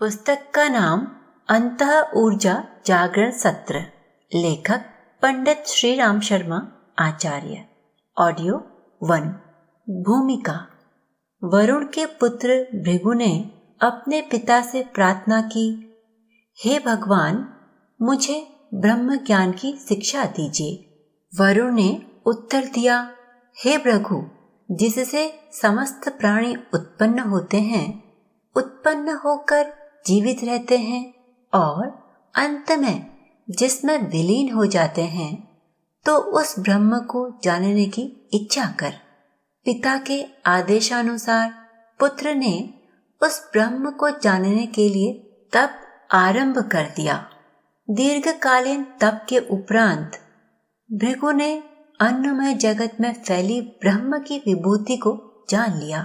पुस्तक का नाम अंतः ऊर्जा जागरण सत्र, लेखक पंडित श्री राम शर्मा आचार्य। ऑडियो 1। भूमिका। वरुण के पुत्र भृगु ने अपने पिता से प्रार्थना की, हे भगवान, मुझे ब्रह्म ज्ञान की शिक्षा दीजिए। वरुण ने उत्तर दिया, हे भृगु, जिससे समस्त प्राणी उत्पन्न होते हैं, उत्पन्न होकर जीवित रहते हैं और अंत में जिसमें विलीन हो जाते हैं, तो उस ब्रह्म को जानने की इच्छा कर। पिता के आदेशानुसार पुत्र ने उस ब्रह्म को जानने के लिए तप आरंभ कर दिया। दीर्घकालीन तप के उपरांत भृगु ने अन्नमय जगत में फैली ब्रह्म की विभूति को जान लिया।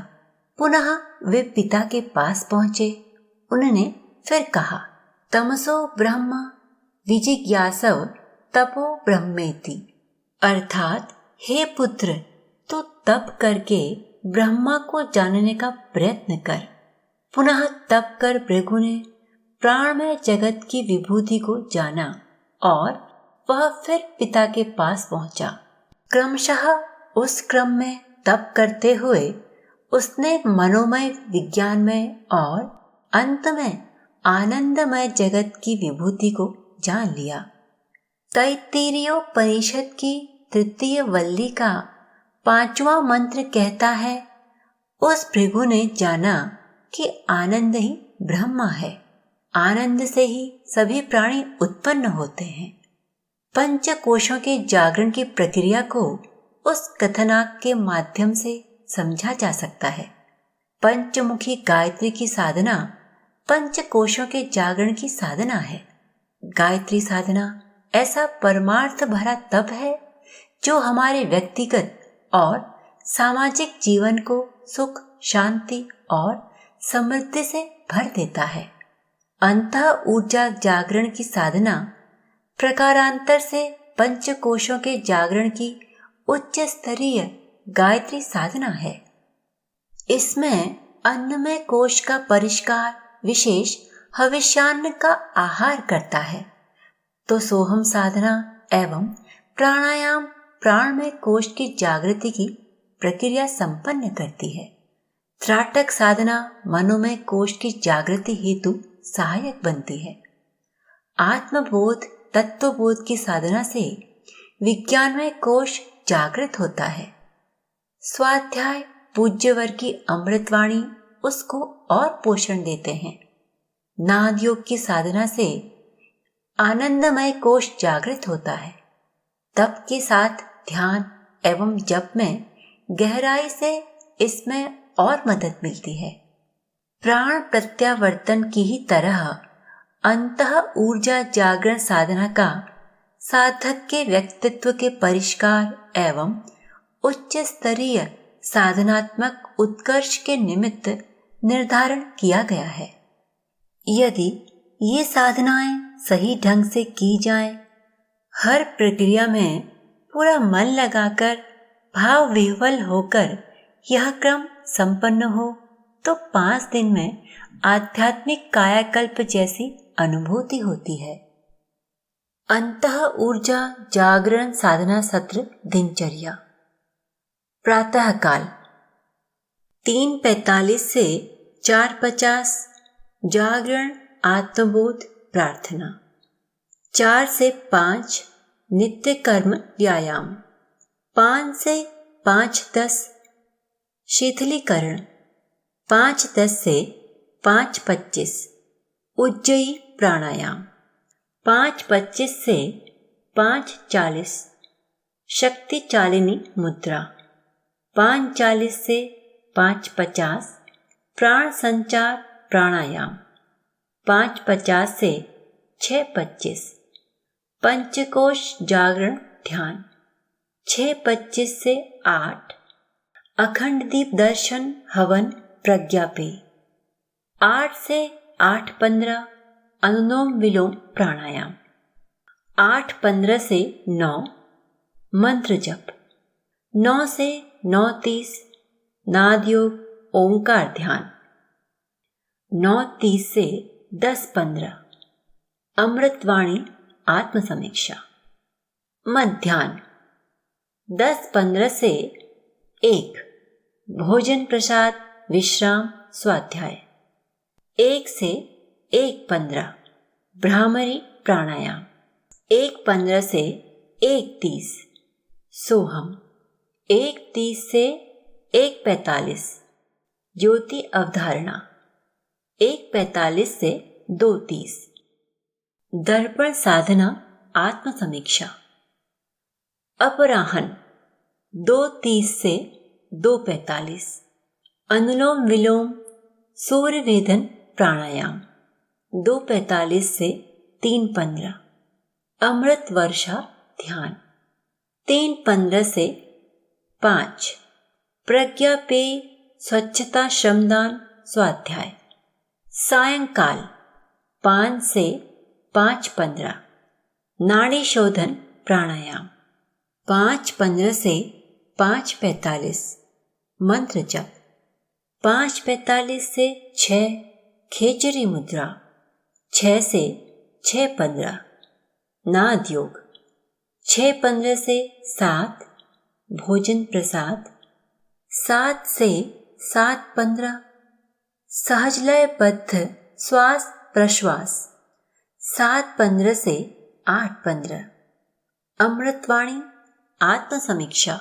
पुनः वे पिता के पास पहुंचे। उन्होंने फिर कहा, तमसो ब्रह्म विजिज्ञासव तपो ब्रह्मेति, अर्थात हे पुत्र, तू तप करके ब्रह्मा को जानने का प्रयत्न कर। पुनः तप कर भृगु ने प्राणमय जगत की विभूति को जाना और वह फिर पिता के पास पहुंचा। क्रमशः उस क्रम में तप करते हुए उसने मनोमय, विज्ञानमय और अंत में आनंदमय जगत की विभूति को जान लिया। तैत्तिरीयोपनिषद की तृतीय वल्ली का 5वां मंत्र कहता है, उस भृगु ने जाना कि आनंद ही ब्रह्म है। आनंद से ही सभी प्राणी उत्पन्न होते हैं। पंच कोशों के जागरण की प्रक्रिया को उस कथनाक के माध्यम से समझा जा सकता है। पंचमुखी गायत्री की साधना पंच कोशों के जागरण की साधना है। गायत्री साधना ऐसा परमार्थ भरा तप है जो हमारे व्यक्तिगत और सामाजिक जीवन को सुख, शांति और समृद्धि से भर देता है। अंतः ऊर्जा जागरण की साधना प्रकारांतर से पंच कोशों के जागरण की उच्च स्तरीय गायत्री साधना है। इसमें अन्नमय कोश का परिष्कार विशेष हविष्यान्न का आहार करता है, तो सोहम साधना एवं प्राणायाम प्राणमय कोश की जागृति की प्रक्रिया संपन्न करती है। त्राटक साधना मनोमय कोश की जागृति हेतु सहायक बनती है। आत्मबोध तत्वबोध की साधना से विज्ञानमय कोश जागृत होता है। स्वाध्याय पूज्यवर की अमृतवाणी उसको और पोषण देते हैं। नाद योग की साधना से आनंदमय कोश जागृत होता है। तप के साथ ध्यान एवं जप में गहराई से इसमें और मदद मिलती है। प्राण प्रत्यावर्तन की ही तरह अंतः ऊर्जा जागरण साधना का साधक के व्यक्तित्व के परिष्कार एवं उच्च स्तरीय साधनात्मक उत्कर्ष के निमित्त निर्धारण किया गया है। यदि ये साधनाएं सही ढंग से की जाएं, हर प्रक्रिया में पूरा मन लगाकर भाव विह्वल होकर यह क्रम संपन्न हो, तो 5 दिन में आध्यात्मिक कायाकल्प जैसी अनुभूति होती है। अंतः ऊर्जा जागरण साधना सत्र दिनचर्या। प्रातः काल 3:45 से 4:50 जागरण आत्मबोध प्रार्थना। 4 से 5 नित्य कर्म व्यायाम। 5 से 5:10 शिथिलीकरण। 5:10 से 5:25 उज्जयी प्राणायाम। 5:25 से 5:40 शक्ति चालिनी मुद्रा। 5:40 से 5:50 प्राण संचार प्राणायाम। 5:50 से 6:25 पंचकोश जागरण ध्यान। 6:25 से 8 अखंड दीप दर्शन हवन प्रज्ञापे। 8 से 8:15 अनुलोम विलोम प्राणायाम। 8:15 से 9 मंत्र जप। 9 से 9:30 नाद योग ओंकार ध्यान। 9:30 से 10-15 अमृतवाणी आत्मसमीक्षा। मध्याह्न 10-15 से 1 भोजन प्रसाद विश्राम स्वाध्याय। 1 से 1:15 भ्रामरी प्राणायाम। 1:15 से 1:30 सोहम। 1:30 से 1:45 ज्योति अवधारणा। 1:45 से 2:30 दर्पण साधना आत्मसमीक्षा। अपराह्न 2:30 से 2:45 अनुलोम विलोम सूर्य वेदन प्राणायाम। 2:45 से 3:15 अमृत वर्षा ध्यान। 3:15 से 5 प्रज्ञा पेय स्वच्छता श्रमदान स्वाध्याय। सायंकाल 5 से 5:15 नाड़ी शोधन प्राणायाम। 5:15 से 5:45 मंत्र जप। 5:45 से 6 खेचरी मुद्रा। 6 से 6:15 नाद योग। 6:15 से 7 भोजन प्रसाद। 7 से 7:15 सहजलयबद्ध श्वास प्रश्वास। 7:15 से 8:15 अमृतवाणी आत्मसमीक्षा।